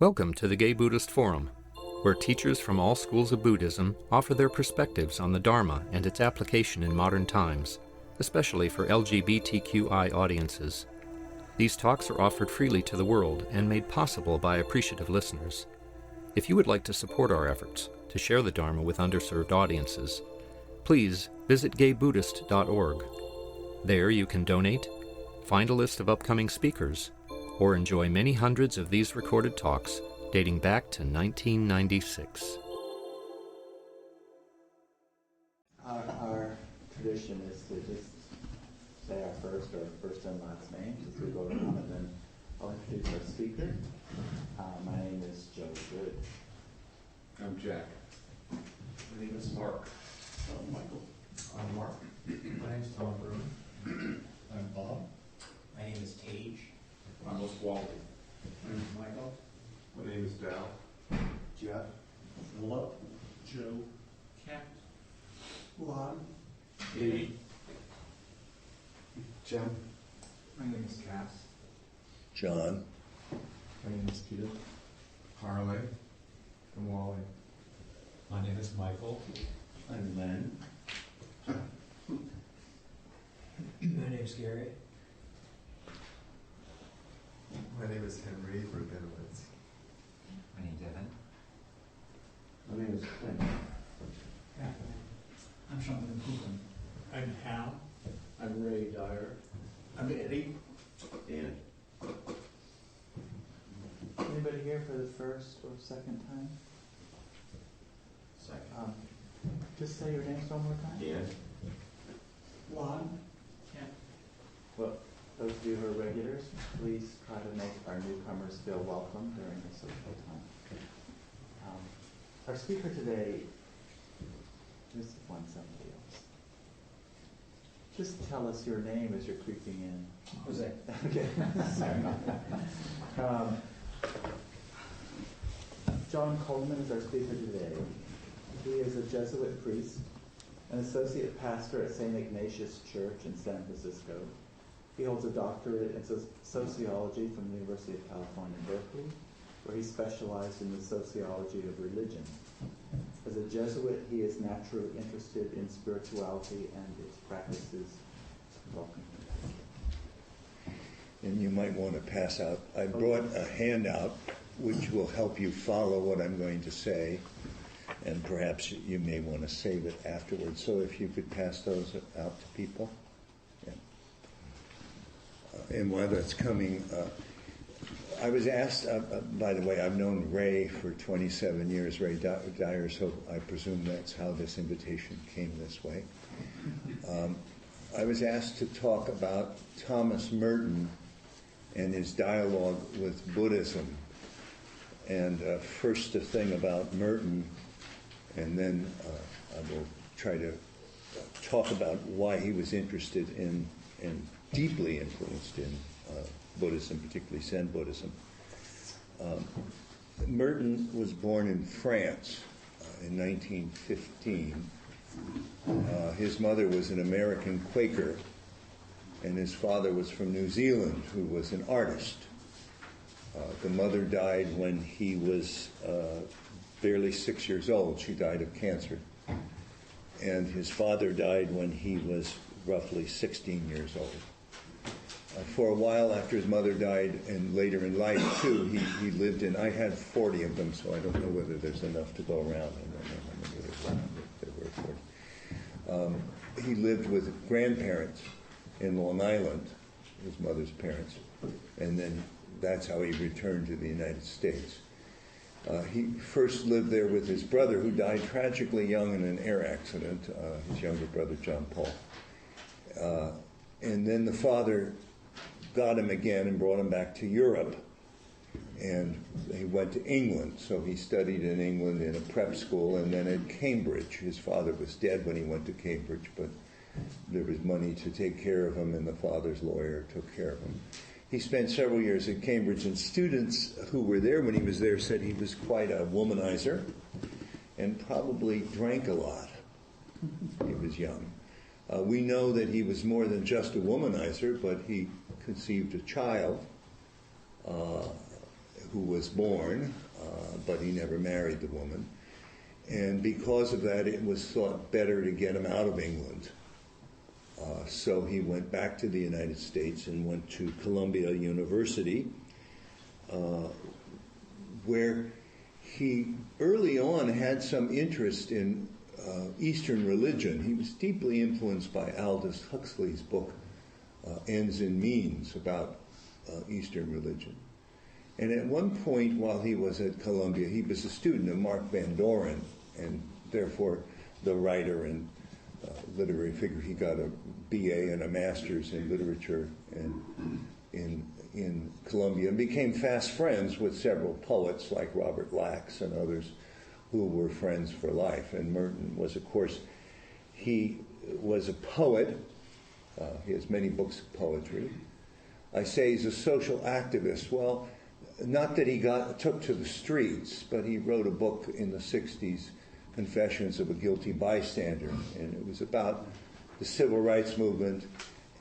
Welcome to the Gay Buddhist Forum, where teachers from all schools of Buddhism offer their perspectives on the Dharma and its application in modern times, especially for LGBTQI audiences. These talks are offered freely to the world and made possible by appreciative listeners. If you would like to support our efforts to share the Dharma with underserved audiences, please visit gaybuddhist.org. There you can donate, find a list of upcoming speakers, or enjoy many hundreds of these recorded talks dating back to 1996. Our tradition is to just say our first and last names as we go around, and then I'll introduce our speaker. My name is Joe Good. I'm Jack. My name is Mark. I'm Michael. I'm Mark. My name is Tom Bruein. I'm Bob. My name is Tage. I'm Wally. My name is Michael. My name is Dal. Jeff. Philip. Joe. Cat. Lon. Lee. Jim. My name is Cass. John. My name is Peter. Harley. And Wally. My name is Michael. I'm Len. My name is Gary. My name is Henry Rubinowitz. My name's Evan. My name is Clint. I'm Sean Coogan. I'm Hal. I'm Ray Dyer. I'm Eddie. Dan. Anybody here for the first or second time? Second. Just say your names one more time. Dan. Lon. Well, those of you who are regulars, please try to make our newcomers feel welcome during the social time. Our speaker today is somebody else. Just tell us your name as you're creeping in. Jose. Okay. John Coleman is our speaker today. He is a Jesuit priest, an associate pastor at Saint Ignatius Church in San Francisco. He holds a doctorate in sociology from the University of California, Berkeley, where he specialized in the sociology of religion. As a Jesuit, he is naturally interested in spirituality and its practices. Welcome. And you might want to pass out. I brought a handout which will help you follow what I'm going to say, and perhaps you may want to save it afterwards. So if you could pass those out to people. Yeah. And while that's coming, I was asked, by the way, I've known Ray for 27 years, Ray Dyer, so I presume that's how this invitation came this way. I was asked to talk about Thomas Merton and his dialogue with Buddhism. And first a thing about Merton, and then I will try to talk about why he was interested in and deeply influenced in Buddhism, particularly Zen Buddhism. Merton was born in France in 1915. His mother was an American Quaker, and his father was from New Zealand, who was an artist. The mother died when he was barely 6 years old. She died of cancer. And his father died when he was roughly 16 years old. For a while after his mother died, and later in life too, he lived in, I had 40 of them, so I don't know whether there's enough to go around. I don't know how many there were 40. He lived with grandparents in Long Island, his mother's parents, and then that's how he returned to the United States. He first lived there with his brother, who died tragically young in an air accident, his younger brother, John Paul. And then the father got him again and brought him back to Europe. And he went to England, so he studied in England in a prep school and then at Cambridge. His father was dead when he went to Cambridge, but there was money to take care of him, and the father's lawyer took care of him. He spent several years at Cambridge, and students who were there when he was there said he was quite a womanizer and probably drank a lot. He was young. We know that he was more than just a womanizer, but he conceived a child who was born, but he never married the woman. And because of that, it was thought better to get him out of England. So he went back to the United States and went to Columbia University, where he early on had some interest in Eastern religion. He was deeply influenced by Aldous Huxley's book, Ends and Means, about Eastern religion. And at one point while he was at Columbia, he was a student of Mark Van Doren, and therefore the writer and literary figure. He got a BA and a master's in literature and in Columbia, and became fast friends with several poets like Robert Lax and others who were friends for life. And Merton was, of course, he was a poet. He has many books of poetry. I say he's a social activist. Well, not that he took to the streets, but he wrote a book in the 60s, Confessions of a Guilty Bystander, and it was about the civil rights movement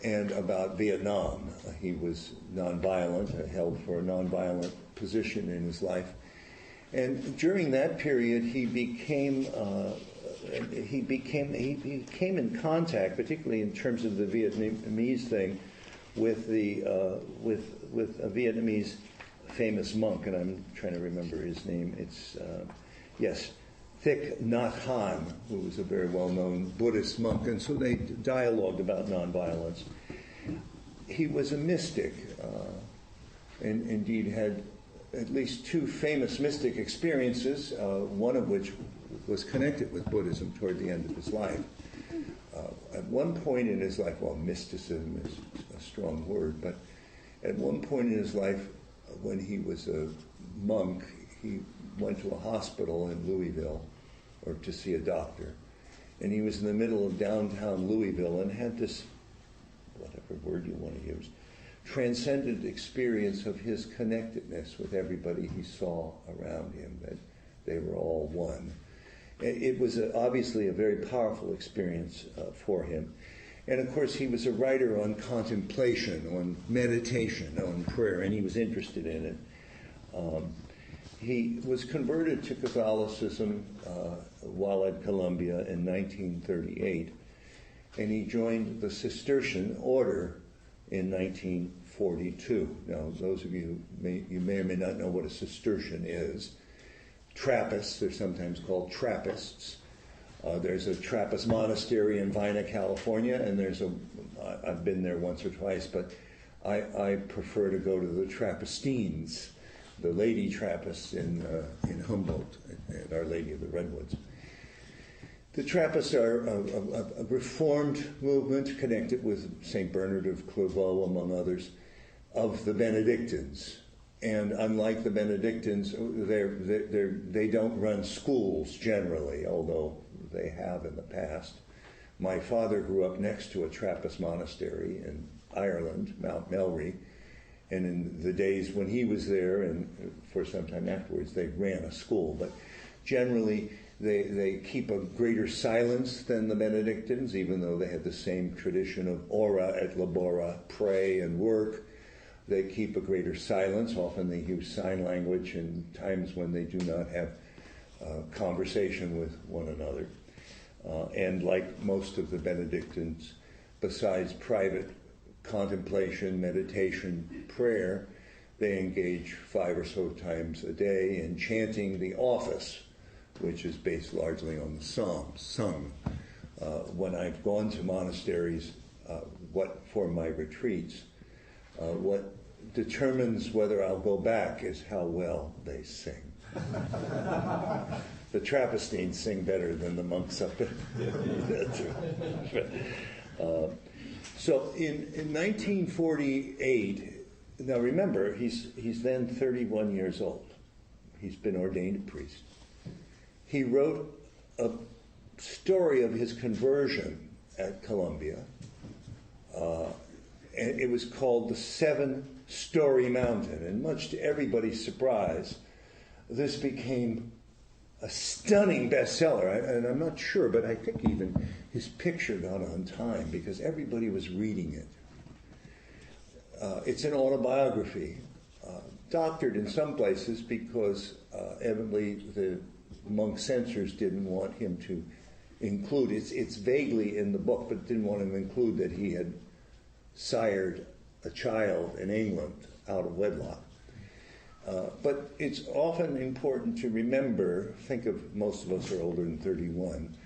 and about Vietnam. He was nonviolent, held for a nonviolent position in his life. And during that period, he became in contact, particularly in terms of the Vietnamese thing, with a Vietnamese famous monk, and I'm trying to remember his name. It's Thich Nhat Hanh, who was a very well-known Buddhist monk, and so they dialogued about nonviolence. He was a mystic, and indeed had at least two famous mystic experiences, one of which was connected with Buddhism toward the end of his life. At one point in his life, well, mysticism is a strong word, but at one point in his life, when he was a monk, he went to a hospital in Louisville or to see a doctor. And he was in the middle of downtown Louisville and had this, whatever word you want to use, transcendent experience of his connectedness with everybody he saw around him, that they were all one. It was obviously a very powerful experience for him. And of course, he was a writer on contemplation, on meditation, on prayer, and he was interested in it. He was converted to Catholicism while at Columbia in 1938, and he joined the Cistercian order in 1942. Now, those of you you may or may not know what a Cistercian is. Trappists, they're sometimes called Trappists. There's a Trappist monastery in Vina, California, and I've been there once or twice, but I prefer to go to the Trappistines, the lady Trappists in Humboldt, at Our Lady of the Redwoods. The Trappists are a reformed movement connected with St. Bernard of Clairvaux, among others, of the Benedictines. And unlike the Benedictines, they don't run schools generally, although they have in the past. My father grew up next to a Trappist monastery in Ireland, Mount Melry, and in the days when he was there and for some time afterwards, they ran a school. But generally, they keep a greater silence than the Benedictines, even though they have the same tradition of ora et labora, pray and work. They keep a greater silence. Often they use sign language in times when they do not have conversation with one another. And like most of the Benedictines, besides private contemplation, meditation, prayer, they engage 5 or so times a day in chanting the office, which is based largely on the Psalms, sung. When I've gone to monasteries for my retreats, what determines whether I'll go back is how well they sing. The Trappistines sing better than the monks up there. So in 1948, now remember, he's then 31 years old. He's been ordained a priest. He wrote a story of his conversion at Columbia, and it was called The 7-Story Mountain. And much to everybody's surprise, this became a stunning bestseller. And I'm not sure, but I think even his picture got on Time because everybody was reading it. It's an autobiography. doctored in some places because evidently the monk censors didn't want him to include, it's vaguely in the book, but didn't want him to include that he had sired a child in England out of wedlock. But it's often important to remember, think of most of us are older than 31,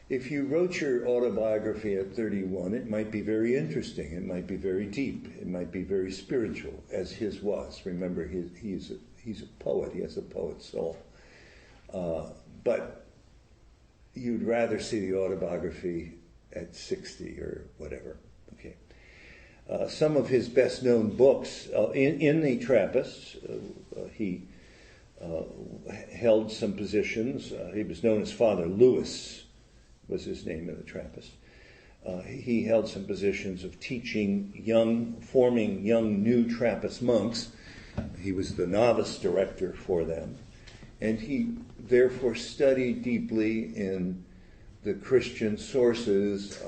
if you wrote your autobiography at 31, it might be very interesting, it might be very deep, it might be very spiritual, as his was. Remember, he's a poet, he has a poet's soul. But you'd rather see the autobiography at 60 or whatever. Okay. Some of his best-known books, in the Trappists, he held some positions. He was known as Father Lewis, was his name in the Trappists. He held some positions of teaching forming young new Trappist monks. He was the novice director for them. And he therefore studied deeply in the Christian sources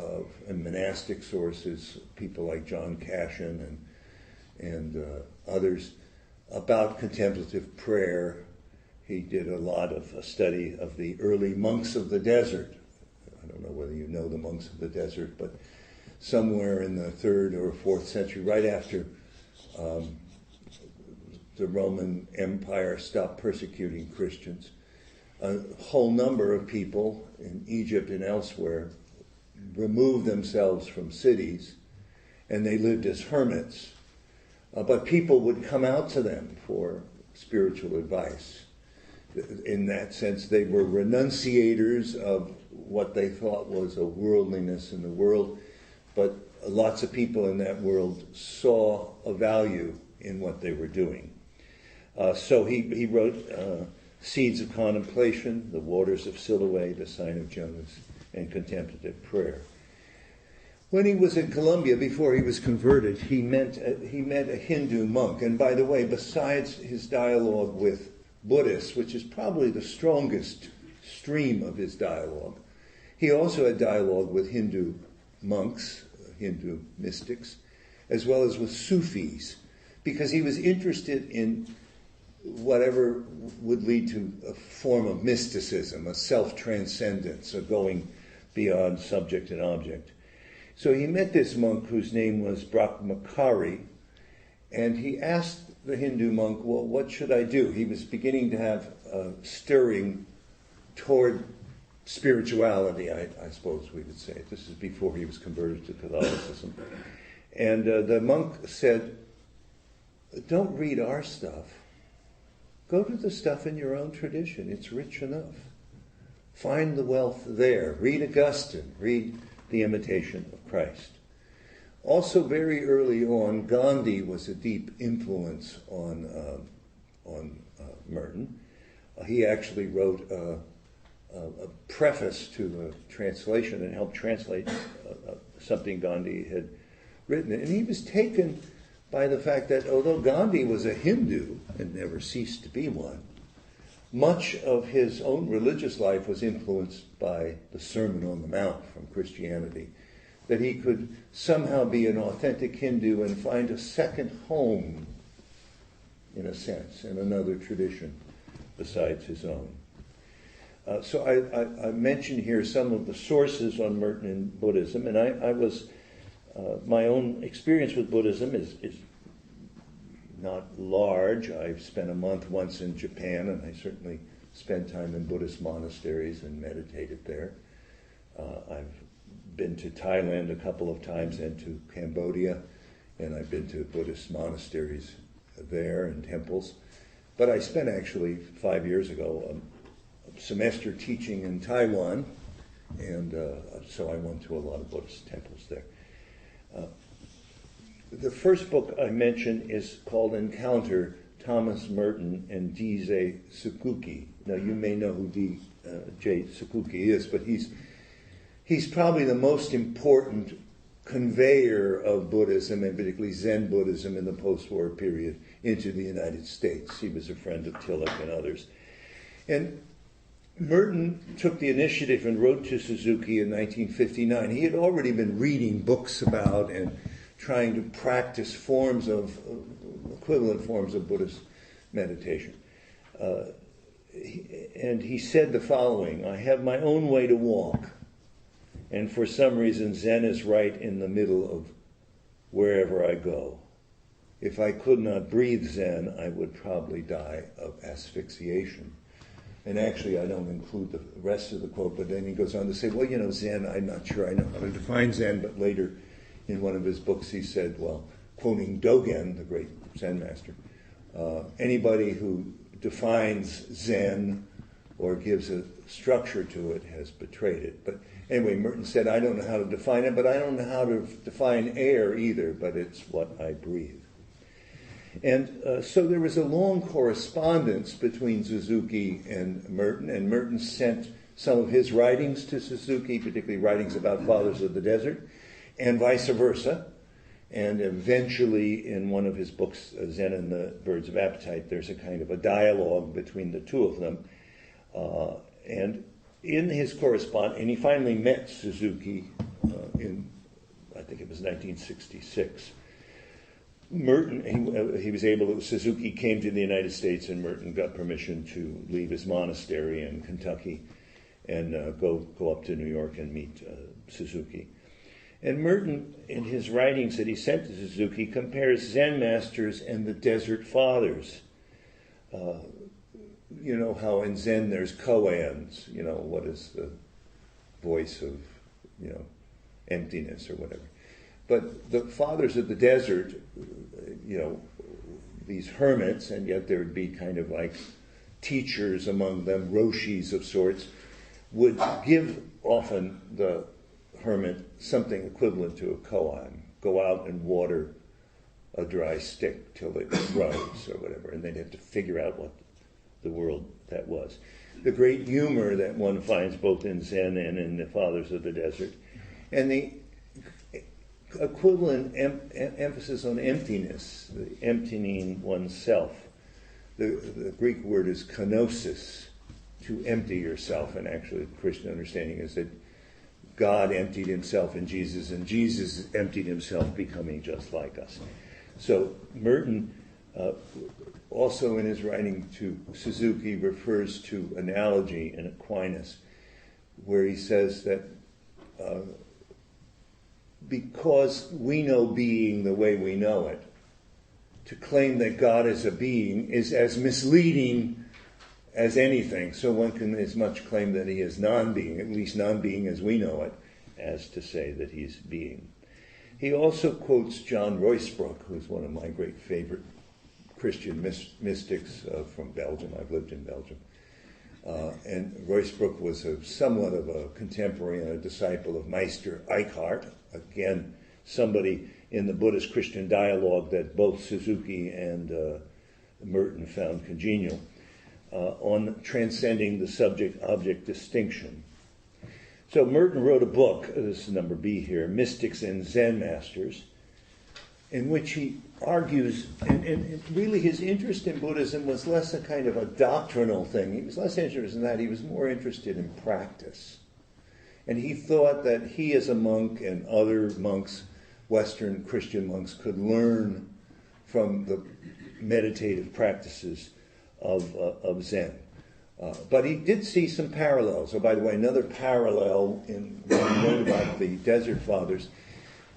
and monastic sources, people like John Cashin and others, about contemplative prayer. He did a lot of study of the early monks of the desert. I don't know whether you know the monks of the desert, but somewhere in the 3rd or 4th century, right after the Roman Empire stopped persecuting Christians, a whole number of people in Egypt and elsewhere removed themselves from cities, and they lived as hermits. But people would come out to them for spiritual advice. In that sense, they were renunciators of what they thought was a worldliness in the world, but lots of people in that world saw a value in what they were doing. So he wrote Seeds of Contemplation, The Waters of Siloé, The Sign of Jonas, and Contemplative Prayer. When he was in Colombia, before he was converted, he met a Hindu monk. And by the way, besides his dialogue with Buddhists, which is probably the strongest stream of his dialogue, he also had dialogue with Hindu monks, Hindu mystics, as well as with Sufis, because he was interested in whatever would lead to a form of mysticism, a self-transcendence, a going beyond subject and object. So he met this monk whose name was Brahmachari, and he asked the Hindu monk, well, what should I do? He was beginning to have a stirring toward spirituality, I suppose we would say. This is before he was converted to Catholicism. And the monk said, don't read our stuff. Go to the stuff in your own tradition. It's rich enough. Find the wealth there. Read Augustine. Read The Imitation of Christ. Also, very early on, Gandhi was a deep influence on Merton. He actually wrote a preface to the translation and helped translate something Gandhi had written. And he was taken by the fact that although Gandhi was a Hindu and never ceased to be one, much of his own religious life was influenced by the Sermon on the Mount from Christianity, that he could somehow be an authentic Hindu and find a second home, in a sense, in another tradition besides his own. So I mentioned here some of the sources on Merton and Buddhism, and I was my own experience with Buddhism is not large. I've spent a month once in Japan, and I certainly spent time in Buddhist monasteries and meditated there. I've been to Thailand a couple of times and to Cambodia, and I've been to Buddhist monasteries there and temples. But I spent actually 5 years ago a semester teaching in Taiwan, and so I went to a lot of Buddhist temples there. The first book I mentioned is called Encounter, Thomas Merton and D.J. Suzuki. Now you may know who D.J. Suzuki is, but he's probably the most important conveyor of Buddhism, and particularly Zen Buddhism in the post-war period, into the United States. He was a friend of Tillich and others. And Merton took the initiative and wrote to Suzuki in 1959. He had already been reading books about and trying to practice equivalent forms of Buddhist meditation. And he said the following: I have my own way to walk, and for some reason Zen is right in the middle of wherever I go. If I could not breathe Zen, I would probably die of asphyxiation. And actually, I don't include the rest of the quote, but then he goes on to say, well, Zen, I'm not sure I know how to define Zen, but later in one of his books he said, well, quoting Dogen, the great Zen master, anybody who defines Zen or gives a structure to it has betrayed it. But anyway, Merton said, I don't know how to define it, but I don't know how to define air either, but it's what I breathe. And so there was a long correspondence between Suzuki and Merton sent some of his writings to Suzuki, particularly writings about Fathers of the Desert, and vice versa. And eventually, in one of his books, Zen and the Birds of Appetite, there's a kind of a dialogue between the two of them. And in his correspondence, and he finally met Suzuki in, I think it was 1966. Merton, he was able to, Suzuki came to the United States and Merton got permission to leave his monastery in Kentucky and go up to New York and meet Suzuki. And Merton, in his writings that he sent to Suzuki, compares Zen masters and the Desert Fathers. You know how in Zen there's koans, what is the voice of, emptiness or whatever. But the Fathers of the Desert, these hermits, and yet there would be kind of like teachers among them, roshis of sorts, would give often the hermit something equivalent to a koan. Go out and water a dry stick till it grows or whatever, and they'd have to figure out what the world that was. The great humor that one finds both in Zen and in the Fathers of the Desert, and the equivalent emphasis on emptiness, the emptying oneself. The Greek word is kenosis, to empty yourself, and actually the Christian understanding is that God emptied himself in Jesus, and Jesus emptied himself, becoming just like us. So Merton, also in his writing to Suzuki, refers to analogy in Aquinas, where he says that because we know being the way we know it, to claim that God is a being is as misleading as anything. So one can as much claim that he is non-being, at least non-being as we know it, as to say that he's being. He also quotes John Ruysbroek, who's one of my great favorite Christian mystics from Belgium. I've lived in Belgium. And Ruysbroek was somewhat of a contemporary and a disciple of Meister Eckhart, again, somebody in the Buddhist-Christian dialogue that both Suzuki and Merton found congenial, on transcending the subject-object distinction. So Merton wrote a book, this is number B here, Mystics and Zen Masters, in which he argues, and really his interest in Buddhism was less a kind of a doctrinal thing. He was less interested in that. He was more interested in practice. And he thought that he as a monk and other monks, Western Christian monks, could learn from the meditative practices of Zen. But he did see some parallels. Oh, by the way, another parallel in when he wrote about the Desert Fathers,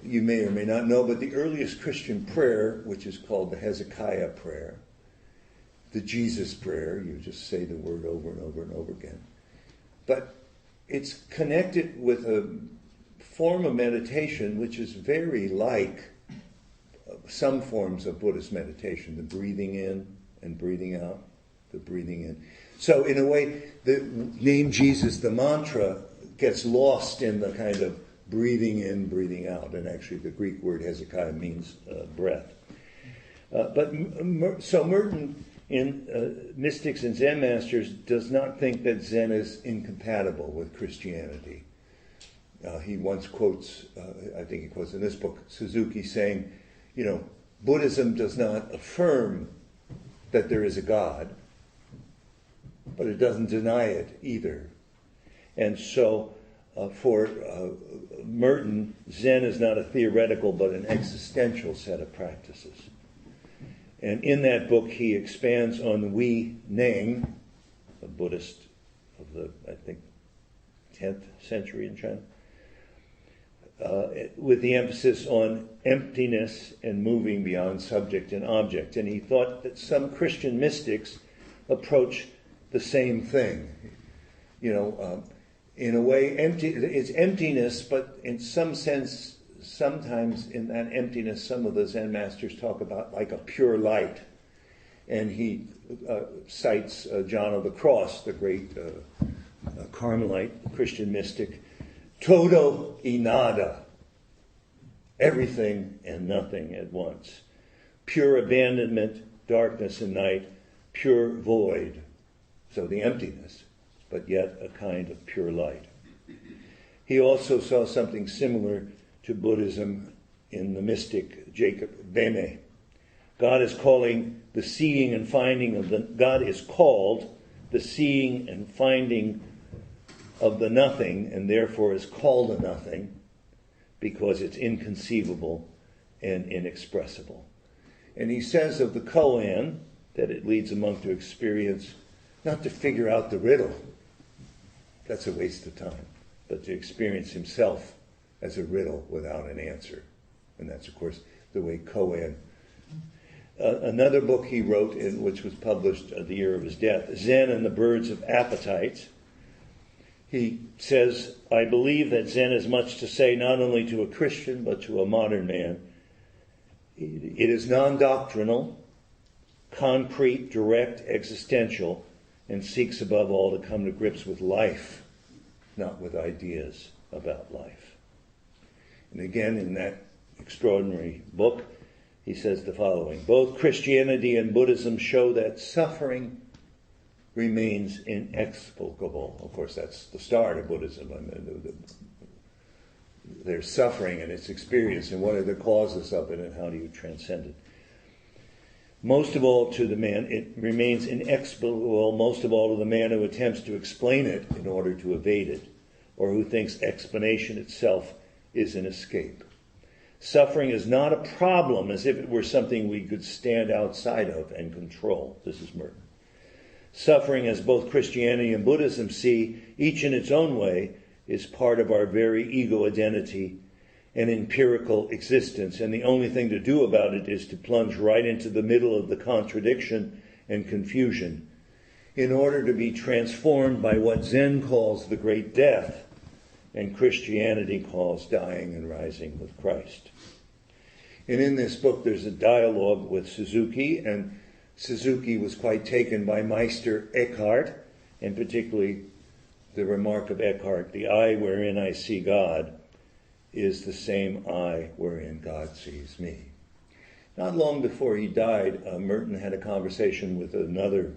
you may or may not know, but the earliest Christian prayer, which is called the Hezekiah prayer, the Jesus prayer, you just say the word over and over and over again. But it's connected with a form of meditation which is very like some forms of Buddhist meditation, the breathing in and breathing out, the breathing in. So in a way, the name Jesus, the mantra, gets lost in the kind of breathing in, breathing out. And actually the Greek word Hezekiah means breath. So Merton, in Mystics and Zen Masters, does not think that Zen is incompatible with Christianity. He once quotes, I think he quotes in this book, Suzuki saying, Buddhism does not affirm that there is a God, but it doesn't deny it either. And so for Merton, Zen is not a theoretical but an existential set of practices. And in that book, he expands on Hui Neng, a Buddhist of the, I think, 10th century in China, with the emphasis on emptiness and moving beyond subject and object. And he thought that some Christian mystics approach the same thing. In a way, it's emptiness, but in some sense, sometimes in that emptiness, some of the Zen masters talk about like a pure light. And he cites John of the Cross, the great Carmelite Christian mystic, todo y nada, everything and nothing at once. Pure abandonment, darkness and night, pure void, so the emptiness, but yet a kind of pure light. He also saw something similar to Buddhism in the mystic Jacob Beme. God is called the seeing and finding of the nothing, and therefore is called a nothing because it's inconceivable and inexpressible. And he says of the koan that it leads a monk to experience, not to figure out the riddle, that's a waste of time, but to experience himself as a riddle without an answer. And that's, of course, the way koan. Another book he wrote, which was published the year of his death, Zen and the Birds of Appetites. He says, I believe that Zen has much to say not only to a Christian, but to a modern man. It is non-doctrinal, concrete, direct, existential, and seeks above all to come to grips with life, not with ideas about life. And again, in that extraordinary book, he says the following: both Christianity and Buddhism show that suffering remains inexplicable. Of course, that's the start of Buddhism. There's suffering and its experience, and what are the causes of it, and how do you transcend it? Most of all to the man, it remains inexplicable, most of all to the man who attempts to explain it in order to evade it, or who thinks explanation itself is an escape. Suffering is not a problem as if it were something we could stand outside of and control. This is Merton. Suffering, as both Christianity and Buddhism see, each in its own way, is part of our very ego identity and empirical existence, and the only thing to do about it is to plunge right into the middle of the contradiction and confusion in order to be transformed by what Zen calls the great death and Christianity calls dying and rising with Christ. And in this book there's a dialogue with Suzuki, and Suzuki was quite taken by Meister Eckhart, and particularly the remark of Eckhart, the eye wherein I see God is the same eye wherein God sees me. Not long before he died, Merton had a conversation with another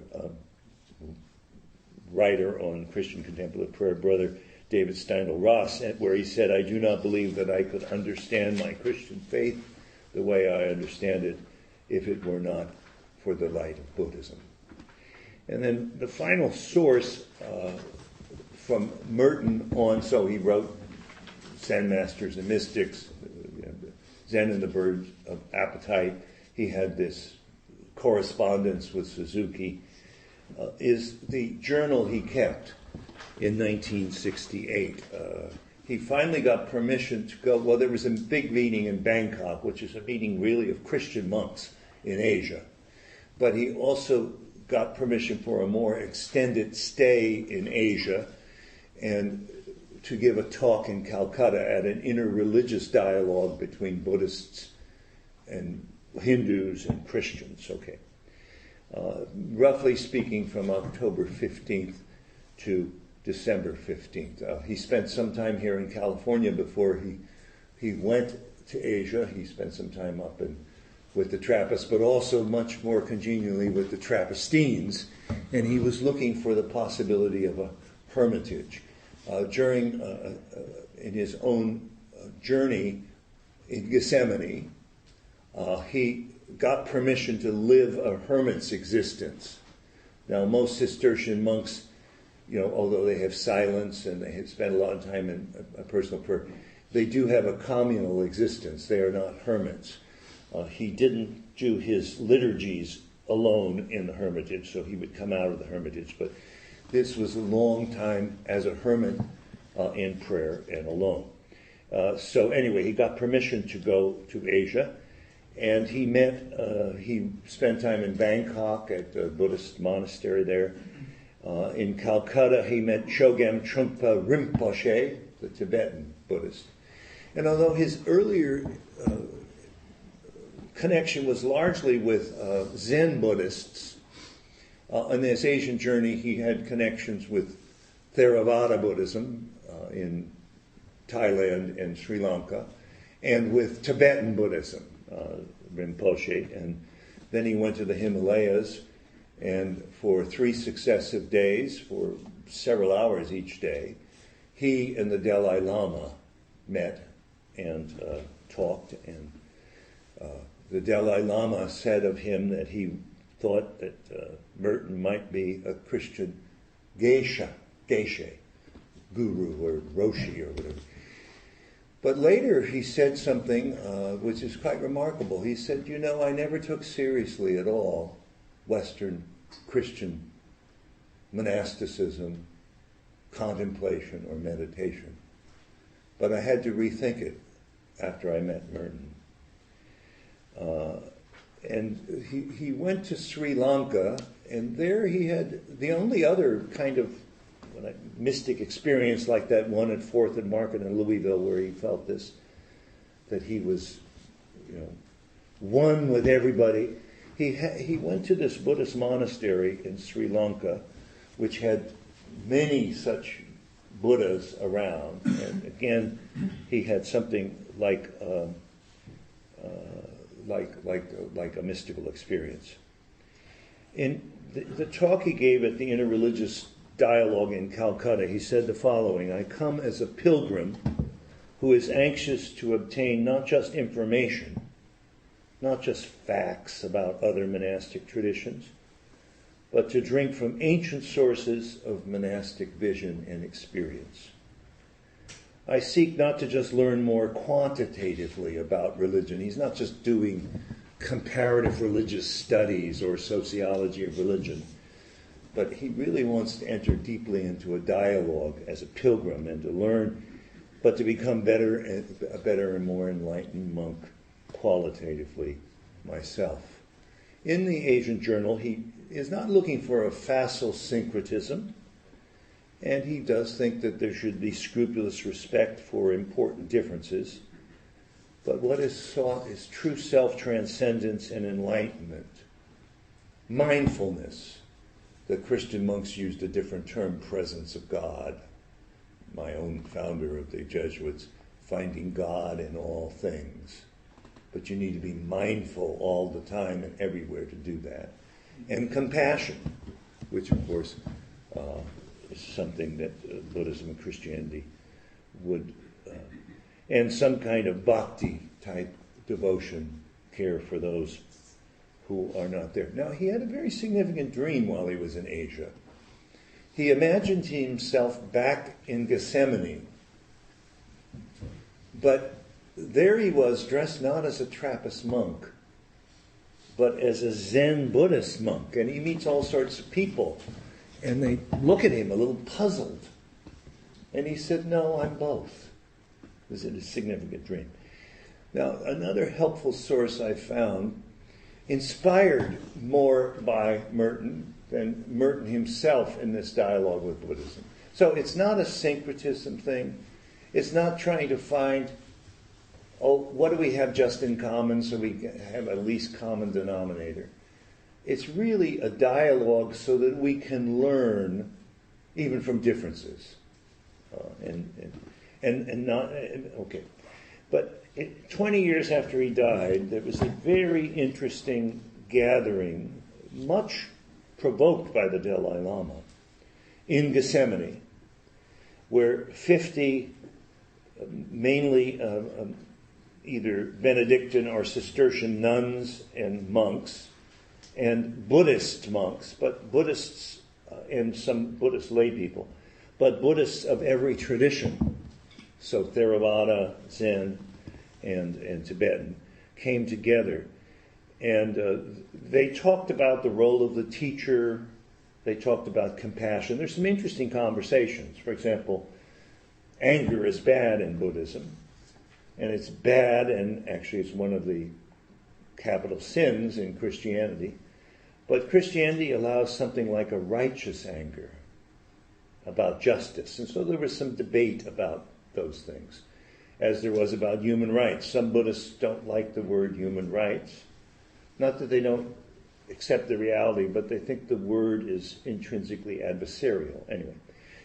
writer on Christian contemplative prayer, Brother David Steindl-Ross, where he said, I do not believe that I could understand my Christian faith the way I understand it if it were not for the light of Buddhism. And then the final source from Merton on, so he wrote Zen Masters and Mystics, Zen and the Birds of Appetite. He had this correspondence with Suzuki, is the journal he kept in 1968. He finally got permission to go, well, there was a big meeting in Bangkok, which is a meeting really of Christian monks in Asia. But he also got permission for a more extended stay in Asia and to give a talk in Calcutta at an interreligious dialogue between Buddhists and Hindus and Christians. Okay. Roughly speaking, from October 15th to December 15th. He spent some time here in California before he went to Asia. He spent some time up with the Trappists, but also much more congenially with the Trappistines, and he was looking for the possibility of a hermitage. In his own journey in Gethsemane, he got permission to live a hermit's existence. Now, most Cistercian monks, although they have silence and they have spent a lot of time in a personal prayer, they do have a communal existence. They are not hermits. He didn't do his liturgies alone in the hermitage, so he would come out of the hermitage. But this was a long time as a hermit in prayer and alone. So anyway, he got permission to go to Asia, and he spent time in Bangkok at the Buddhist monastery there. In Calcutta, he met Chogyam Trungpa Rinpoche, the Tibetan Buddhist. And although his earlier connection was largely with Zen Buddhists, on this Asian journey he had connections with Theravada Buddhism in Thailand and Sri Lanka, and with Tibetan Buddhism, Rinpoche. And then he went to the Himalayas, and for 3 successive days, for several hours each day, he and the Dalai Lama met and talked. And the Dalai Lama said of him that he thought that Merton might be a Christian geisha, guru or roshi or whatever. But later he said something which is quite remarkable. He said, I never took seriously at all Western Christian monasticism, contemplation, or meditation. But I had to rethink it after I met Merton. And he went to Sri Lanka, and there he had the only other kind of mystic experience like that one at 4th and Market in Louisville, where he felt this, that he was, one with everybody. He went to this Buddhist monastery in Sri Lanka, which had many such Buddhas around, and again, he had something like a mystical experience. In the talk he gave at the Interreligious Dialogue in Calcutta, he said the following: I come as a pilgrim who is anxious to obtain not just information, not just facts about other monastic traditions, but to drink from ancient sources of monastic vision and experience. I seek not to just learn more quantitatively about religion. He's not just doing comparative religious studies or sociology of religion, but he really wants to enter deeply into a dialogue as a pilgrim and to learn, but to become a better and more enlightened monk qualitatively myself. In the Asian Journal, he is not looking for a facile syncretism, and he does think that there should be scrupulous respect for important differences. But what is sought is true self-transcendence and enlightenment. Mindfulness. The Christian monks used a different term, presence of God. My own founder of the Jesuits, finding God in all things. But you need to be mindful all the time and everywhere to do that. And compassion, which of course is something that Buddhism and Christianity would, and some kind of bhakti type devotion, care for those who are not there. Now, he had a very significant dream while he was in Asia. He imagined himself back in Gethsemane, but there he was, dressed not as a Trappist monk, but as a Zen Buddhist monk. And he meets all sorts of people, and they look at him a little puzzled. And he said, no, I'm both. This is a significant dream. Now, another helpful source I found, inspired more by Merton than Merton himself in this dialogue with Buddhism. So it's not a syncretism thing. It's not trying to find, what do we have just in common so we have a least common denominator. It's really a dialogue so that we can learn even from differences. But 20 years after he died, there was a very interesting gathering, much provoked by the Dalai Lama, in Gethsemane, where 50, mainly either Benedictine or Cistercian nuns and monks, and Buddhist monks, but Buddhists and some Buddhist lay people, but Buddhists of every tradition, so Theravada, Zen, and Tibetan, came together. And they talked about the role of the teacher. They talked about compassion. There's some interesting conversations. For example, anger is bad in Buddhism. And it's bad, and actually it's one of the capital sins in Christianity. But Christianity allows something like a righteous anger about justice. And so there was some debate about those things, as there was about human rights. Some Buddhists don't like the word human rights. Not that they don't accept the reality, but they think the word is intrinsically adversarial. Anyway,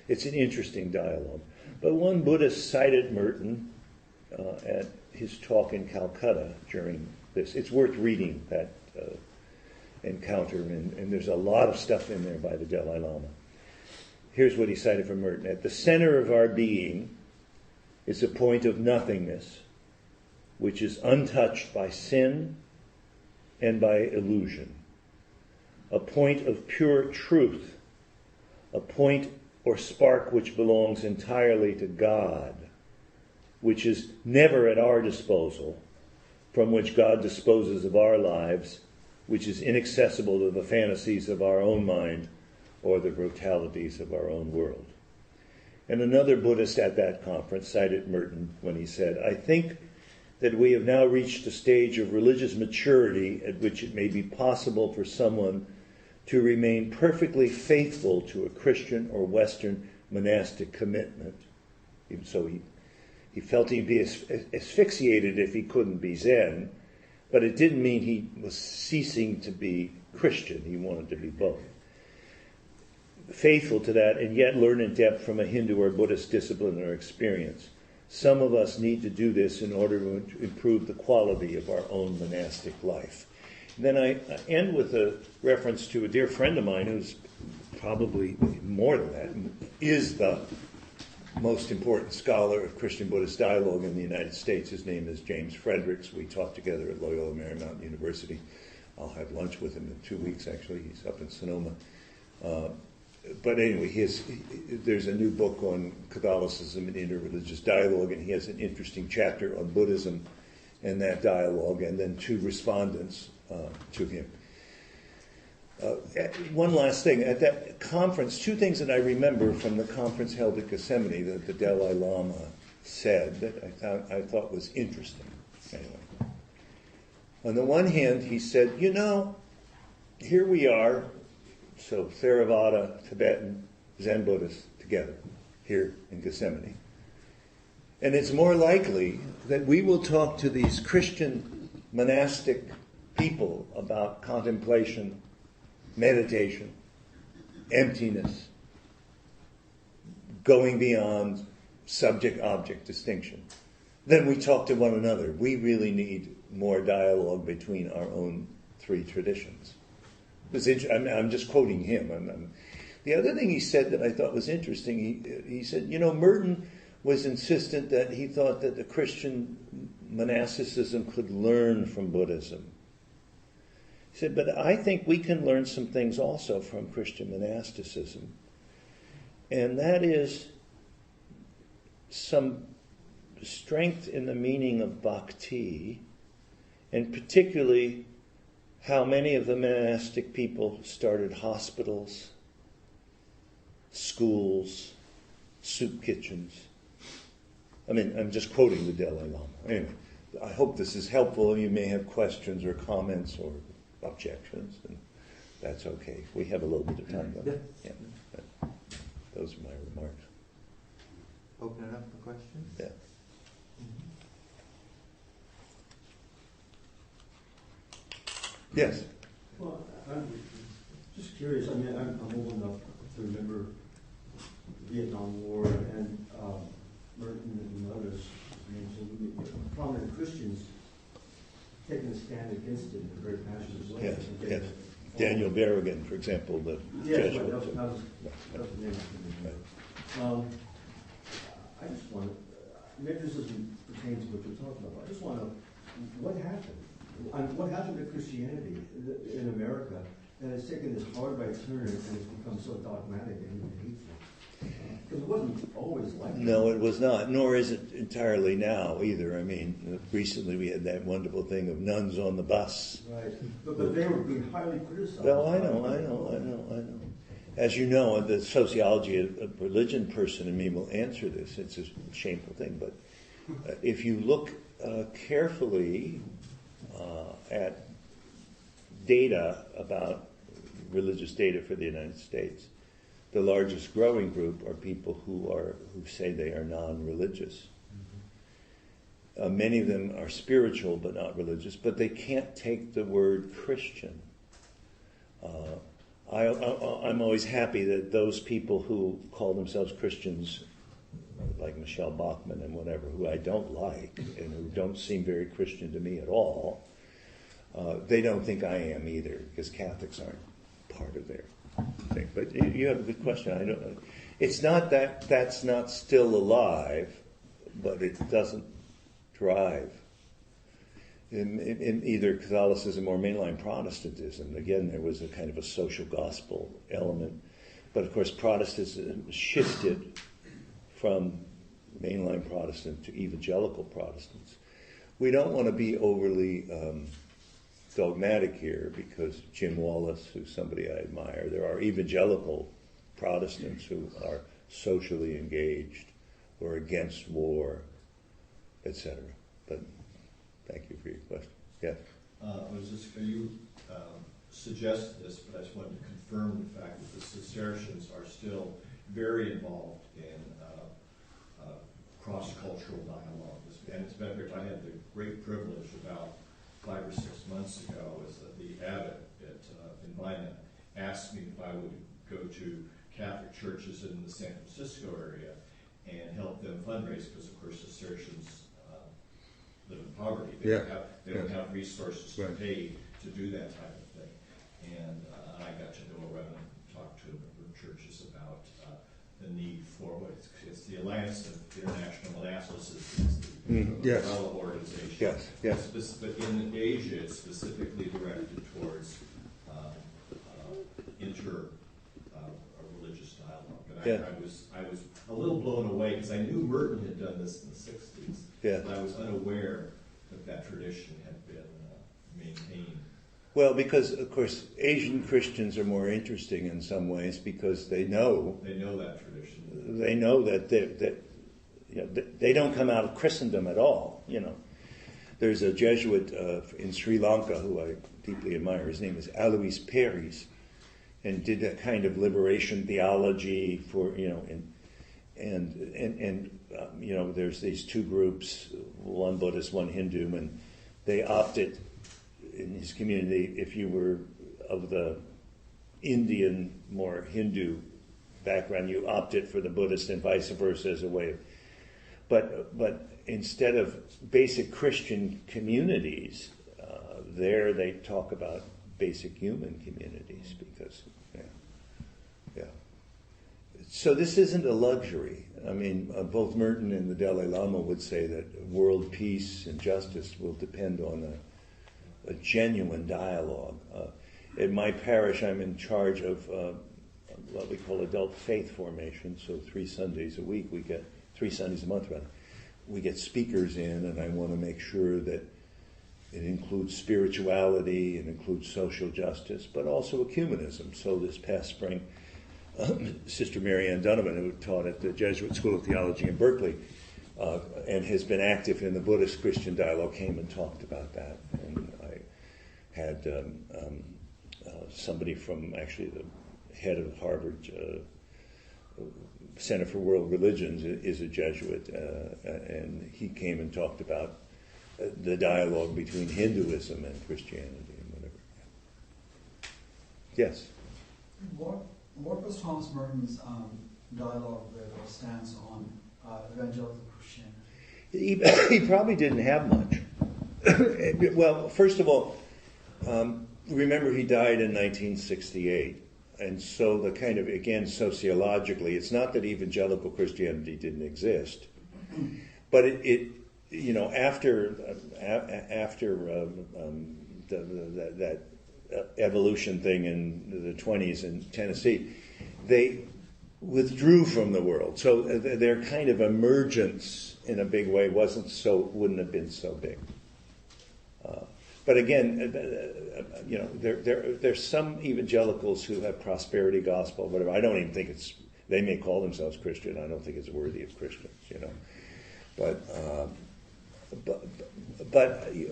it's an interesting dialogue. But one Buddhist cited Merton at his talk in Calcutta during this. It's worth reading, that encounter, and there's a lot of stuff in there by the Dalai Lama. Here's what he cited from Merton. At the center of our being is a point of nothingness, which is untouched by sin and by illusion. A point of pure truth, a point or spark which belongs entirely to God, which is never at our disposal, from which God disposes of our lives, which is inaccessible to the fantasies of our own mind or the brutalities of our own world. And another Buddhist at that conference cited Merton when he said, I think that we have now reached a stage of religious maturity at which it may be possible for someone to remain perfectly faithful to a Christian or Western monastic commitment. Even so, he felt he'd be asphyxiated if he couldn't be Zen, but it didn't mean he was ceasing to be Christian. He wanted to be both. Faithful to that, and yet learn in depth from a Hindu or Buddhist discipline or experience. Some of us need to do this in order to improve the quality of our own monastic life. And then I end with a reference to a dear friend of mine who's probably more than that, is the most important scholar of Christian Buddhist dialogue in the United States. His name is James Fredericks. We taught together at Loyola Marymount University. I'll have lunch with him in 2 weeks, actually. He's up in Sonoma. But anyway, there's a new book on Catholicism and interreligious dialogue, and he has an interesting chapter on Buddhism and that dialogue, and then 2 respondents to him. One last thing. At that conference, 2 things that I remember from the conference held at Gethsemane that the Dalai Lama said that I thought was interesting. Anyway. On the one hand, he said, here we are, so Theravada, Tibetan, Zen Buddhists together here in Gethsemane. And it's more likely that we will talk to these Christian monastic people about contemplation, meditation, emptiness, going beyond subject-object distinction. Then we talk to one another. We really need more dialogue between our own 3 traditions. I'm just quoting him. The other thing he said that I thought was interesting, he said, Merton was insistent that he thought that the Christian monasticism could learn from Buddhism. He said, but I think we can learn some things also from Christian monasticism. And that is some strength in the meaning of bhakti, and particularly how many of the monastic people started hospitals, schools, soup kitchens. I'm just quoting the Dalai Lama. Anyway, I hope this is helpful. You may have questions or comments or objections, and that's okay. We have a little bit of time, though. Yeah. Those are my remarks. Open it up for questions? Yeah. Yes. Well, I'm just curious. I'm old enough to remember the Vietnam War and Merton and others, prominent Christians taking a stand against it in a very passionate way. Yes. Daniel Berrigan, for example, the Jesuit. Right, that was the name of it. I just want to, maybe this doesn't pertain to what you're talking about. I just want to, what happened? What happened to Christianity in America that has taken this hard right turn and has become so dogmatic and even hateful? Because wasn't always like that. No, it was not, nor is it entirely now either. I mean, recently we had that wonderful thing of nuns on the bus. Right, but they were being highly criticized. Well, I know. As you know, the sociology of religion person in me will answer this. It's a shameful thing, but if you look carefully at data about religious data for the United States, the largest growing group are people who say they are non-religious. Many of them are spiritual but not religious, but they can't take the word Christian. I'm always happy that those people who call themselves Christians, like Michelle Bachmann and whatever, who I don't like and who don't seem very Christian to me at all, they don't think I am either, because Catholics aren't part of their thing. But you have a good question. I don't know. It's not that that's not still alive, but it doesn't drive. In either Catholicism or mainline Protestantism, again, there was a kind of a social gospel element. But of course, Protestantism shifted from mainline Protestant to evangelical Protestants. We don't want to be overly dogmatic here, because Jim Wallace, who's somebody I admire, there are evangelical Protestants who are socially engaged or against war, etc. But thank you for your question. Yes? You suggested this, but I just wanted to confirm the fact that the Cistercians are still very involved in cross-cultural dialogue. And it's been, I had the great privilege about 5 or 6 months ago, as the abbot in Vina asked me if I would go to Catholic churches in the San Francisco area and help them fundraise, because of course Cistercians live in poverty. They don't have resources to pay to do that type of thing. And I got to go around and talk to a number of churches about the need for it's the Alliance of International Monasticism, the umbrella organization. Yes. But in Asia, it's specifically directed towards religious dialogue. And I was a little blown away, because I knew Merton had done this in the 60s, but I was unaware that tradition had been maintained. Well, because of course Asian Christians are more interesting in some ways, because they know that tradition. They know that they don't come out of Christendom at all. There's a Jesuit in Sri Lanka who I deeply admire. His name is Alois Peris, and did that kind of liberation theology for there's these two groups, one Buddhist, one Hindu, and they opted in his community, if you were of the Indian, more Hindu background, you opted for the Buddhist, and vice versa as a way of. But instead of basic Christian communities, there they talk about basic human communities, because So this isn't a luxury. I mean, both Merton and the Dalai Lama would say that world peace and justice will depend on a genuine dialogue. In my parish, I'm in charge of what we call adult faith formation. So 3 Sundays a week, 3 Sundays a month, rather, we get speakers in, and I want to make sure that it includes spirituality, it includes social justice, but also ecumenism. So this past spring, Sister Mary Ann Donovan, who taught at the Jesuit School of Theology in Berkeley, and has been active in the Buddhist-Christian dialogue, came and talked about that. And I had somebody from actually the head of Harvard Center for World Religions is a Jesuit, and he came and talked about the dialogue between Hinduism and Christianity and whatever. Yes? What was Thomas Merton's dialogue with or stance on evangelical Christianity? He probably didn't have much. Well, first of all, remember he died in 1968. And so the kind of, again, sociologically, it's not that evangelical Christianity didn't exist, but it after that evolution thing in the 20s in Tennessee, they withdrew from the world. So their kind of emergence in a big way wouldn't have been so big. But again, there's some evangelicals who have prosperity gospel, whatever. I don't even think they may call themselves Christian. I don't think it's worthy of Christians, But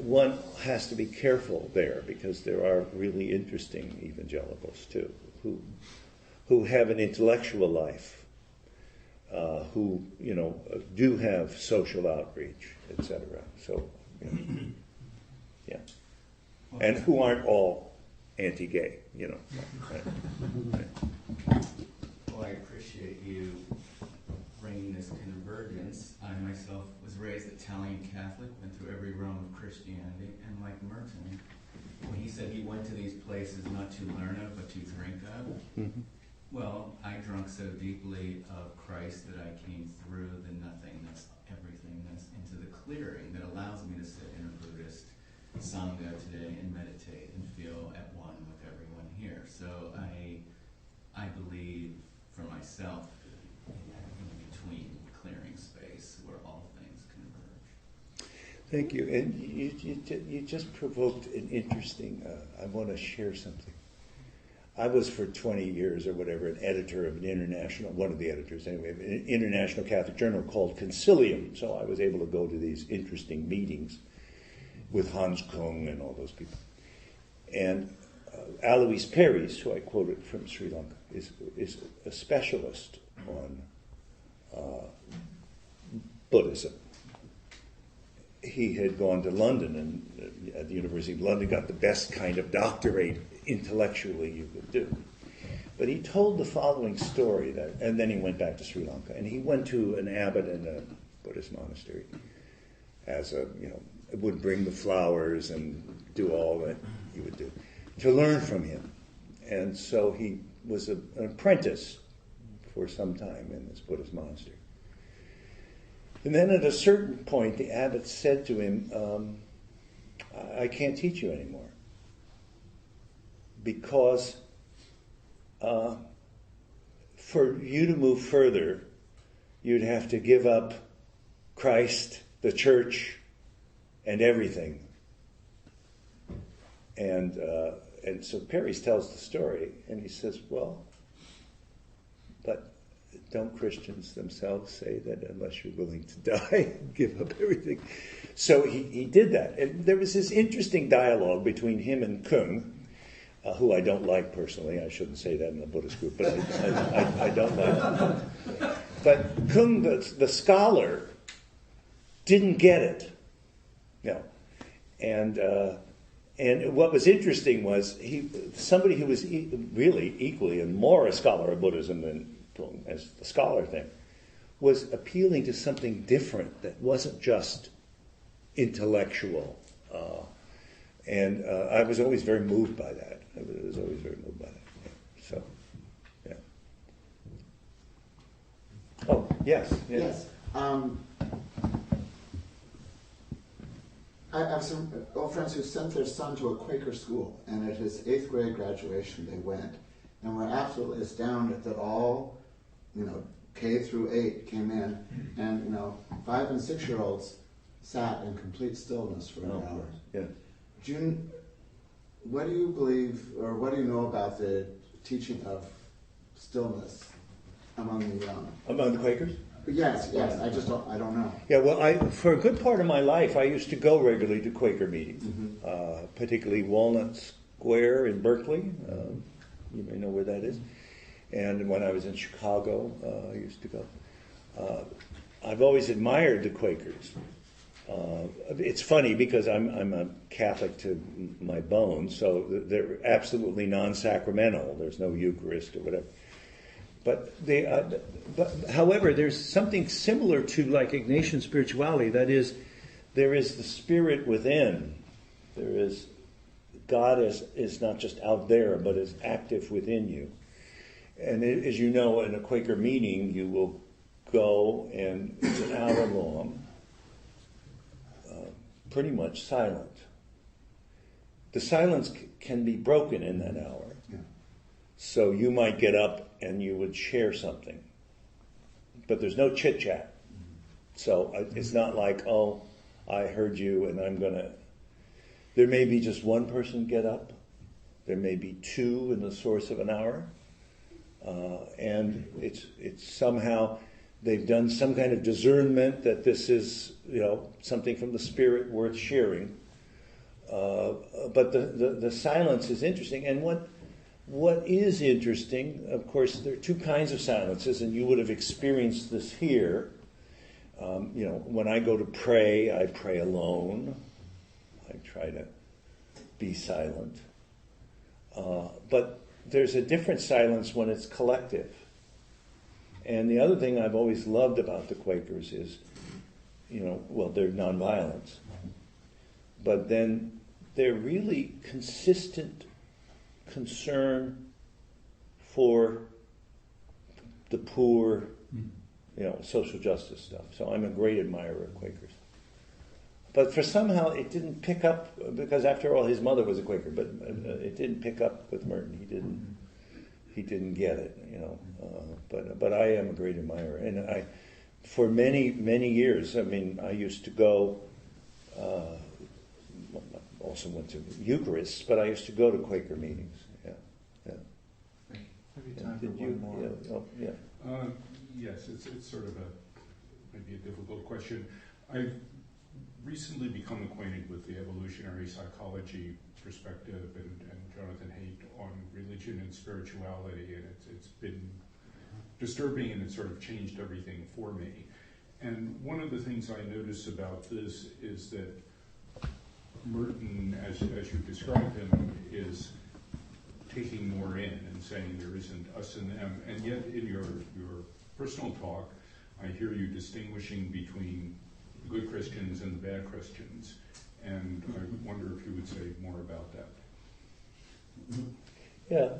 one has to be careful there, because there are really interesting evangelicals too, who have an intellectual life, who do have social outreach, etc. So, yeah, and who aren't all anti-gay, Right. Well, I appreciate you bringing this convergence. I myself was raised Italian Catholic, went through every realm of Christianity, and like Merton, when he said he went to these places not to learn of, but to drink of, Mm-hmm. well, I drunk so deeply of Christ that I came through the nothingness, everythingness, into the clearing that allows me to sit in a Buddhist Sangha today and meditate and feel at one with everyone here. So I believe for myself in between clearing space where all things converge. Thank you. And you just provoked an interesting, I want to share something. I was for 20 years or whatever an editor of one of the editors anyway, of an international Catholic journal called Concilium. So I was able to go to these interesting meetings with Hans Kung and all those people. And Alois Peris, who I quoted from Sri Lanka, is a specialist on Buddhism. He had gone to London and at the University of London got the best kind of doctorate intellectually you could do. But he told the following story, and then he went back to Sri Lanka, and he went to an abbot in a Buddhist monastery would bring the flowers and do all that he would do to learn from him. And so he was an apprentice for some time in this Buddhist monastery. And then at a certain point, the abbot said to him, I can't teach you anymore, because for you to move further, you'd have to give up Christ, the church, and everything. And so Peris tells the story, and he says, well, but don't Christians themselves say that unless you're willing to die, give up everything? So he did that. And there was this interesting dialogue between him and Kung, who I don't like personally. I shouldn't say that in a Buddhist group, but I don't like him. But Kung, the scholar, didn't get it. No. And what was interesting was somebody who was really equally and more a scholar of Buddhism than Kung, as the scholar thing, was appealing to something different that wasn't just intellectual. And I was always very moved by that. So, yeah. Oh, yes. Yes. I have some old friends who sent their son to a Quaker school, and at his 8th grade graduation they went, and were absolutely astounded that all, K through 8 came in, and 5 and 6-year-olds sat in complete stillness for an hour. Yeah. June, what do you believe, or what do you know about the teaching of stillness among the young? Among the Quakers? Yes. I don't know. Yeah, well, for a good part of my life, I used to go regularly to Quaker meetings, particularly Walnut Square in Berkeley. You may know where that is. And when I was in Chicago, I used to go. I've always admired the Quakers. It's funny because I'm a Catholic to my bones, so they're absolutely non-sacramental. There's no Eucharist or whatever. But however, there's something similar to like Ignatian spirituality. That is, there is the spirit within. There is God is not just out there, but is active within you. And as you know, in a Quaker meeting, you will go and it's an hour long, pretty much silent. The silence can be broken in that hour. Yeah. So you might get up and you would share something, but there's no chit chat. So it's not like, oh, I heard you and I'm going to... There may be just one person get up. There may be two in the source of an hour. And it's somehow they've done some kind of discernment that this is, something from the Spirit worth sharing. But the silence is interesting. And what is interesting, of course, there are two kinds of silences, and you would have experienced this here. When I go to pray, I pray alone. I try to be silent. But there's a different silence when it's collective. And the other thing I've always loved about the Quakers is, they're nonviolent. But then they're really consistent concern for the poor, social justice stuff. So I'm a great admirer of Quakers. But for somehow it didn't pick up, because after all his mother was a Quaker, but it didn't pick up with Merton. He didn't get it, But I am a great admirer, and for many, many years, I used to go. Also went to Eucharists, but I used to go to Quaker meetings. Yeah. Maybe time for one more. Yeah. Yes, it's sort of maybe a difficult question. I've recently become acquainted with the evolutionary psychology perspective and Jonathan Haidt on religion and spirituality, and it's been disturbing, and it's sort of changed everything for me. And one of the things I notice about this is that Merton, as you described him, is taking more in and saying there isn't us and them, and yet in your personal talk, I hear you distinguishing between the good Christians and the bad Christians, and I wonder if you would say more about that. Yeah.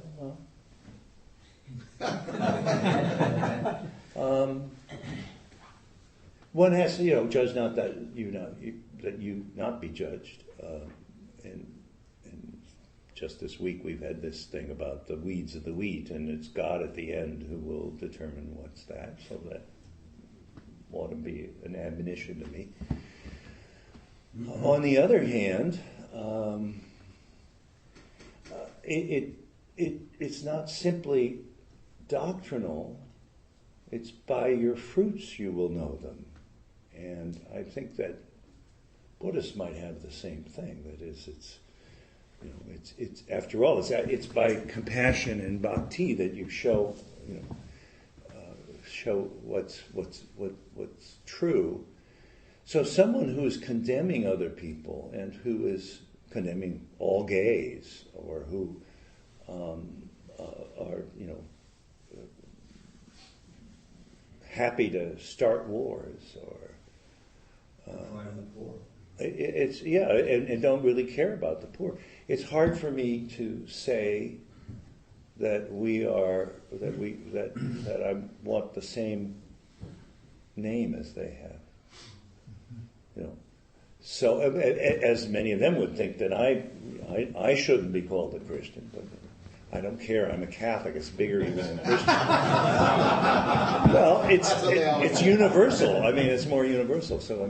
One has to, judge not that you not be judged. And just this week we've had this thing about the weeds of the wheat, and it's God at the end who will determine what's that. So that ought to be an admonition to me. On the other hand, it's not simply doctrinal. It's by your fruits you will know them. And I think that Buddhists might have the same thing. That is, it's after all, it's by compassion and bhakti that you show what's true. So someone who is condemning other people and who is condemning all gays, or who are happy to start wars, or the poor. And don't really care about the poor. It's hard for me to say that that I want the same name as they have. So as many of them would think that I shouldn't be called a Christian, but I don't care. I'm a Catholic. It's bigger even than Christian. Well, it's universal. It's more universal. So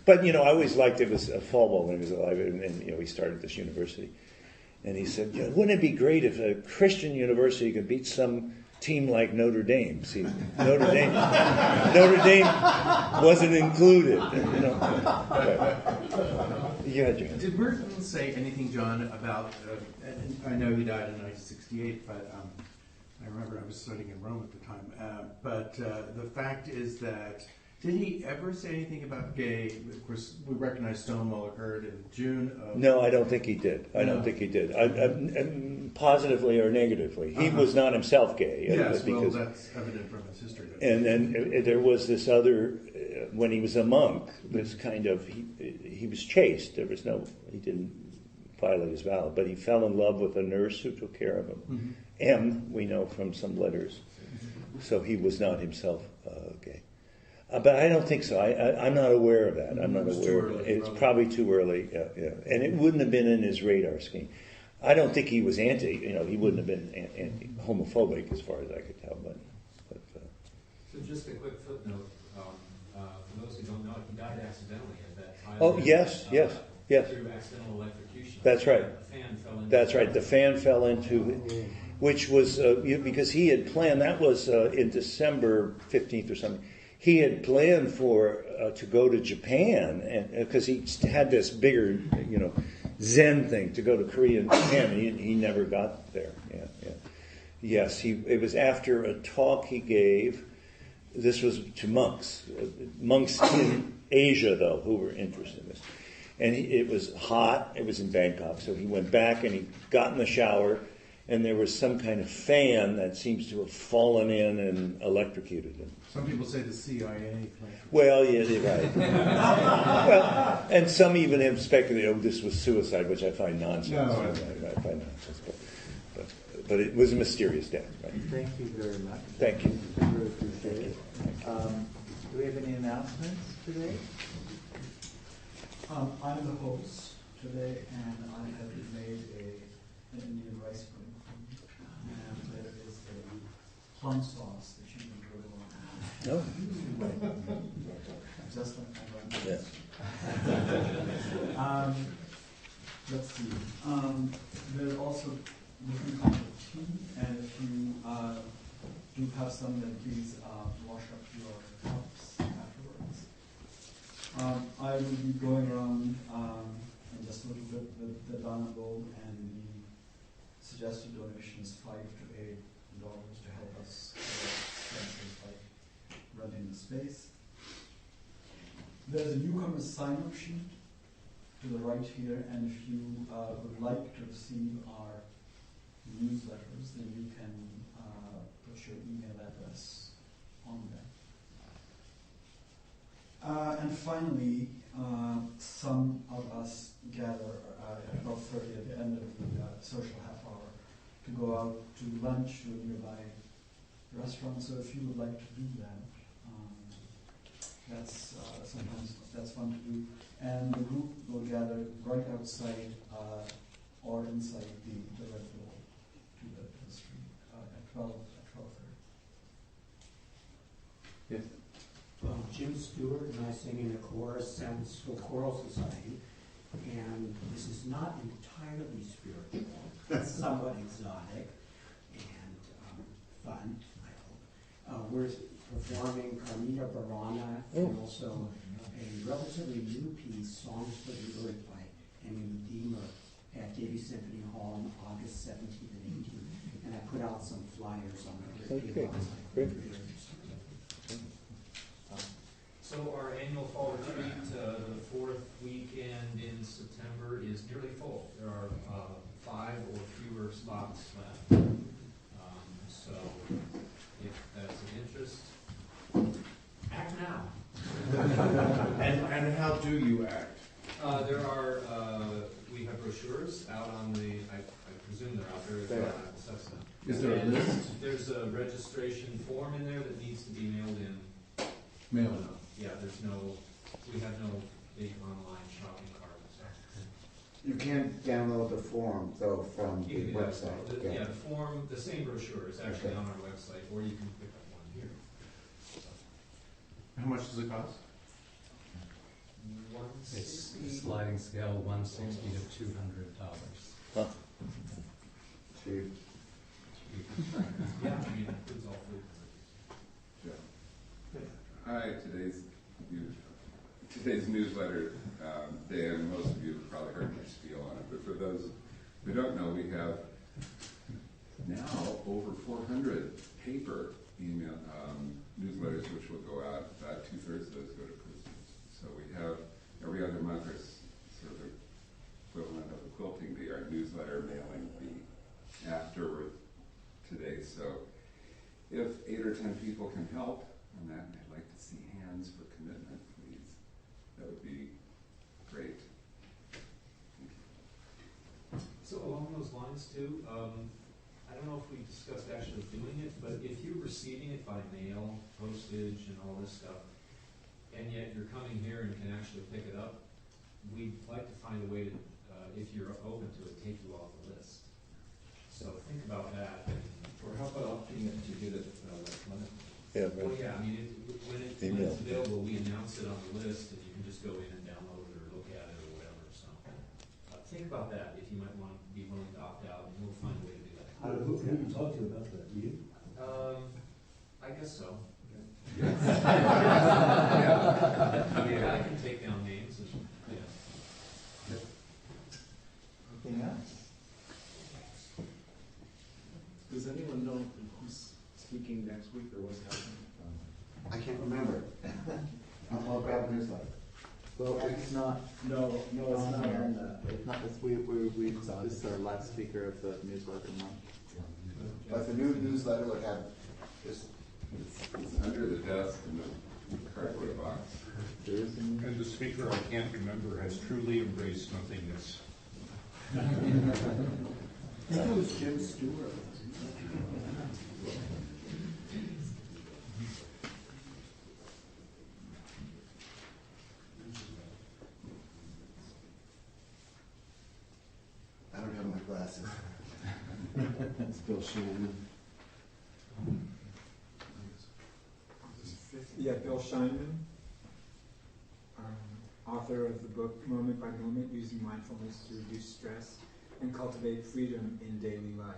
but I always liked it. Was Falwell when he was alive, and we started this university, and he said, "Wouldn't it be great if a Christian university could beat some team like Notre Dame?" See, Notre Dame wasn't included. Yeah, John. Did Merton say anything, John, about? I know he died in 1968, but I remember I was studying in Rome at the time. But the fact is that. Did he ever say anything about gay? Of course, we recognize Stonewall occurred in June of... No, I don't think he did. I don't think he did. Positively or negatively. He was not himself gay. Yes, well, that's evident from his history. And then there was this other, when he was a monk, this kind of, he was chaste. He didn't violate his vow, but he fell in love with a nurse who took care of him. M, we know from some letters. So he was not himself gay. But I don't think so. I'm not aware of that. I'm not aware of it. It's probably too early. Yeah. And it wouldn't have been in his radar scheme. I don't think he was he wouldn't have been homophobic as far as I could tell, but So just a quick footnote, for those who don't know, he died accidentally at that time. oh, yes. Through accidental electrocution. That's right. The fan fell into That's right. The fan fell into, which was, because he had planned, that was in December 15th or something. He had planned to go to Japan, and because he had this bigger, Zen thing to go to Korea and Japan, and he never got there. Yeah. Yes, it was after a talk he gave. This was to monks in Asia, though, who were interested in this. And it was hot. It was in Bangkok, so he went back and he got in the shower, and there was some kind of fan that seems to have fallen in and electrocuted him. Some people say the CIA. Well, yeah, right. Well, and some even have speculated, this was suicide, which I find nonsense. No. I find nonsense, but it was a mysterious death. Right? Thank you very much. Thank you. I really appreciate it. Do we have any announcements today? I'm the host today, and I have made an Indian rice pudding, and there is a plum sauce that you can grill on. Oh. Just like I run. Let's see. There's also different kinds of tea, and if you do have some, then please wash up your cups afterwards. I will be going around in just a little bit with the Dana Bowl, and the suggested donation is $5 to $8 to help us by renting the space. There's a newcomer's sign-up sheet to the right here, and if you would like to receive our newsletters, then you can put your email address on there. And finally, some of us gather at about 30 at the end of the social half hour to go out to lunch to a nearby restaurant. So if you would like to do that, sometimes that's fun to do. And the group will gather right outside or inside the Red Bull to the street at 12:30. Yes. Jim Stewart and I sing in a chorus, San Francisco Choral Society, and this is not entirely spiritual. It's somewhat exotic and fun, I hope. We're performing Carmina Burana and also a relatively new piece, Songs for the Earth by Emmy Deemer at Davies Symphony Hall on August 17th and 18th. And I put out some flyers on the Okay, great. So our annual fall retreat, the fourth weekend in September, is nearly full. There are 5 or fewer spots left. So if that's of interest, act now. And how do you act? We have brochures out on I presume they're out there. There. Is there a list? There's a registration form in there that needs to be mailed in. Mailed in. Yeah, we have no big online shopping cart. You can't download the form, though, from the website. The form, the same brochure is actually on our website, or you can pick up one here. How much does it cost? It's sliding scale $160 to $200. Huh. Cheap. Yeah, I mean, it includes all food. Hi, today's newsletter, Dan, most of you have probably heard your spiel on it, but for those who don't know, we have now over 400 paper email newsletters which will go out. About 2/3 of those go to Christians. So we have every other month there's sort of the equivalent of a quilting bee, our newsletter mailing bee after today. So if 8 or 10 people can help on that, and I'd like to see hands for commitment, please. That would be great. Thank you. So along those lines too, I don't know if we discussed actually doing it, but if you're receiving it by mail, postage and all this stuff, and yet you're coming here and can actually pick it up, we'd like to find a way to if you're open to it, take you off the list. So think about that. Or how about opting it to get it electronically? Yeah, Well, yeah, I mean, when it's available, we announce it on the list, and you can just go in and download it or look at it or whatever. So think about that if you might want to be willing to opt out, and we'll find a way to do that. Who can you talk to about that? You? I guess so. Yeah. Yeah, I can take down names and Anything else? Does anyone know who's speaking next week or what's happening? I can't remember. I'll grab a newsletter. Well, it's not. No, it's not on that. It's not this. This is our last speaker of the newsletter month. But the new newsletter would have this. It's under the desk in the cardboard box. And the speaker, I can't remember, has truly embraced nothingness. I think it was Jim Stewart. I don't have my glasses. It's Bill Shannon. Yeah, Bill Scheinman, author of the book Moment by Moment, Using Mindfulness to Reduce Stress and Cultivate Freedom in Daily Life.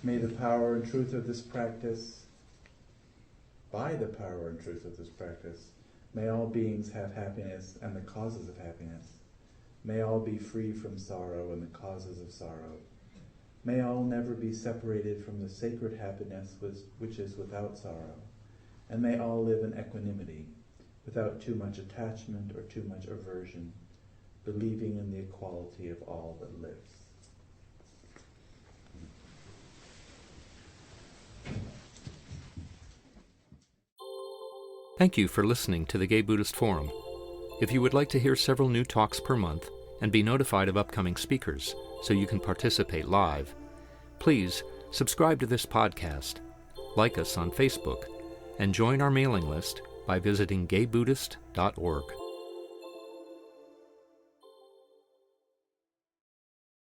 May the power and truth of this practice, by the power and truth of this practice, may all beings have happiness and the causes of happiness. May all be free from sorrow and the causes of sorrow. May all never be separated from the sacred happiness which is without sorrow. And may all live in equanimity, without too much attachment or too much aversion, believing in the equality of all that lives. Thank you for listening to the Gay Buddhist Forum. If you would like to hear several new talks per month and be notified of upcoming speakers so you can participate live, please subscribe to this podcast, like us on Facebook, and join our mailing list by visiting gaybuddhist.org.